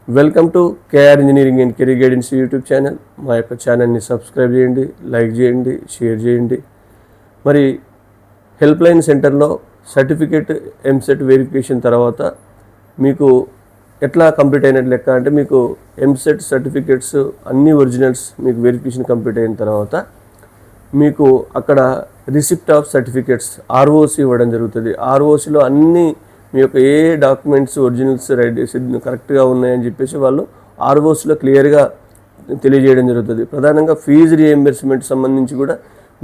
Welcome to KR engineering and career guidance YouTube channel. మా యొక్క ఛానల్ని సబ్స్క్రైబ్ చేయండి, లైక్ చేయండి, షేర్ చేయండి. మరి హెల్ప్ లైన్ సెంటర్లో సర్టిఫికేట్ ఎంసెట్ వెరిఫికేషన్ తర్వాత మీకు ఎట్లా కంప్లీట్ అయినట్టు లెక్క అంటే, మీకు ఎంసెట్ సర్టిఫికేట్స్ అన్ని ఒరిజినల్స్ మీకు వెరిఫికేషన్ కంప్లీట్ అయిన తర్వాత మీకు అక్కడ రిసిప్ట్ ఆఫ్ సర్టిఫికేట్స్ ఆర్ఓసి ఇవ్వడం జరుగుతుంది. ఆర్ఓసిలో అన్ని మీ యొక్క ఏ డాక్యుమెంట్స్ ఒరిజినల్స్ కరెక్ట్గా ఉన్నాయని చెప్పేసి వాళ్ళు ఆర్ఓసిలో క్లియర్గా తెలియజేయడం జరుగుతుంది. ప్రధానంగా ఫీజు రీఎంబర్స్మెంట్ సంబంధించి కూడా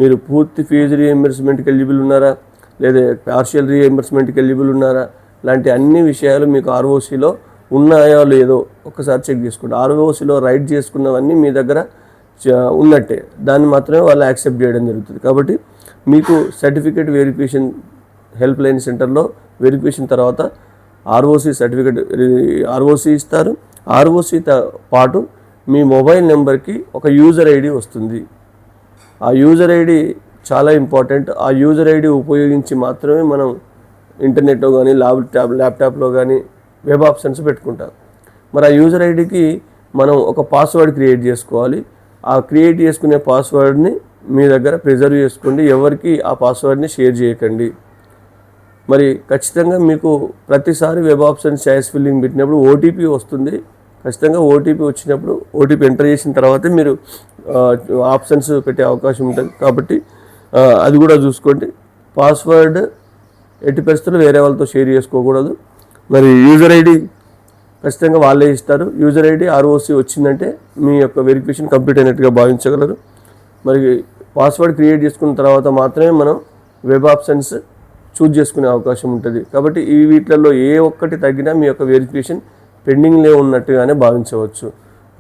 మీరు పూర్తి ఫీజు రీఎంబర్స్మెంట్కి ఎలిజిబుల్ ఉన్నారా, లేదా పార్షియల్ రీఎంబర్స్మెంట్కి ఎలిజిబుల్ ఉన్నారా, లాంటి అన్ని విషయాలు మీకు ఆర్ఓసిలో ఉన్నాయో లేదో ఒకసారి చెక్ చేసుకోండి. ఆర్ఓసిలో రైట్ చేసుకున్నవన్నీ మీ దగ్గర ఉన్నట్టే, దాన్ని మాత్రమే వాళ్ళు యాక్సెప్ట్ చేయడం జరుగుతుంది. కాబట్టి మీకు సర్టిఫికేట్ వెరిఫికేషన్ హెల్ప్ లైన్ సెంటర్లో వెరిఫికేషన్ తర్వాత ఆర్ఓసి సర్టిఫికేట్ ఆర్ఓసి ఇస్తారు. ఆర్ఓసితో పాటు మీ మొబైల్ నెంబర్కి ఒక యూజర్ ఐడి వస్తుంది. ఆ యూజర్ ఐడి చాలా ఇంపార్టెంట్. ఆ యూజర్ ఐడి ఉపయోగించి మాత్రమే మనం ఇంటర్నెట్లో కానీ ల్యాప్టాప్లో కానీ వెబ్ ఆప్షన్స్ పెట్టుకుంటాం. మరి ఆ యూజర్ ఐడికి మనం ఒక పాస్వర్డ్ క్రియేట్ చేసుకోవాలి. ఆ క్రియేట్ చేసుకునే పాస్వర్డ్ని మీ దగ్గర ప్రిజర్వ్ చేసుకోండి. ఎవరికి ఆ పాస్వర్డ్ని షేర్ చేయకండి. మరి ఖచ్చితంగా మీకు ప్రతిసారి వెబ్ ఆప్షన్స్ చాయిస్ ఫిల్లింగ్ పెట్టినప్పుడు ఓటీపీ వస్తుంది. ఖచ్చితంగా ఓటీపీ వచ్చినప్పుడు ఓటీపీ ఎంటర్ చేసిన తర్వాతే మీరు ఆప్షన్స్ పెట్టే అవకాశం ఉంటుంది. కాబట్టి అది కూడా చూసుకోండి. పాస్వర్డ్ ఎట్టి పరిస్థితుల్లో వేరే వాళ్ళతో షేర్ చేసుకోకూడదు. మరి యూజర్ ఐడి ఖచ్చితంగా వాళ్ళే ఇస్తారు. యూజర్ ఐడి ఆర్ఓసి వచ్చిందంటే మీ యొక్క వెరిఫికేషన్ కంప్లీట్ అయినట్టుగా భావించగలరు. మరి పాస్వర్డ్ క్రియేట్ చేసుకున్న తర్వాత మాత్రమే మనం వెబ్ ఆప్షన్స్ చూజ్ చేసుకునే అవకాశం ఉంటుంది. కాబట్టి ఈ వీటిలలో ఏ ఒక్కటి తగ్గినా మీ యొక్క వెరిఫికేషన్ పెండింగ్లో ఉన్నట్టుగానే భావించవచ్చు.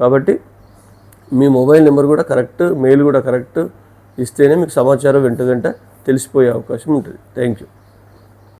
కాబట్టి మీ మొబైల్ నెంబర్ కూడా కరెక్ట్, మెయిల్ కూడా కరెక్ట్ ఇస్తేనే మీకు సమాచారం వెంట తెలిసిపోయే అవకాశం ఉంటుంది. Thank you.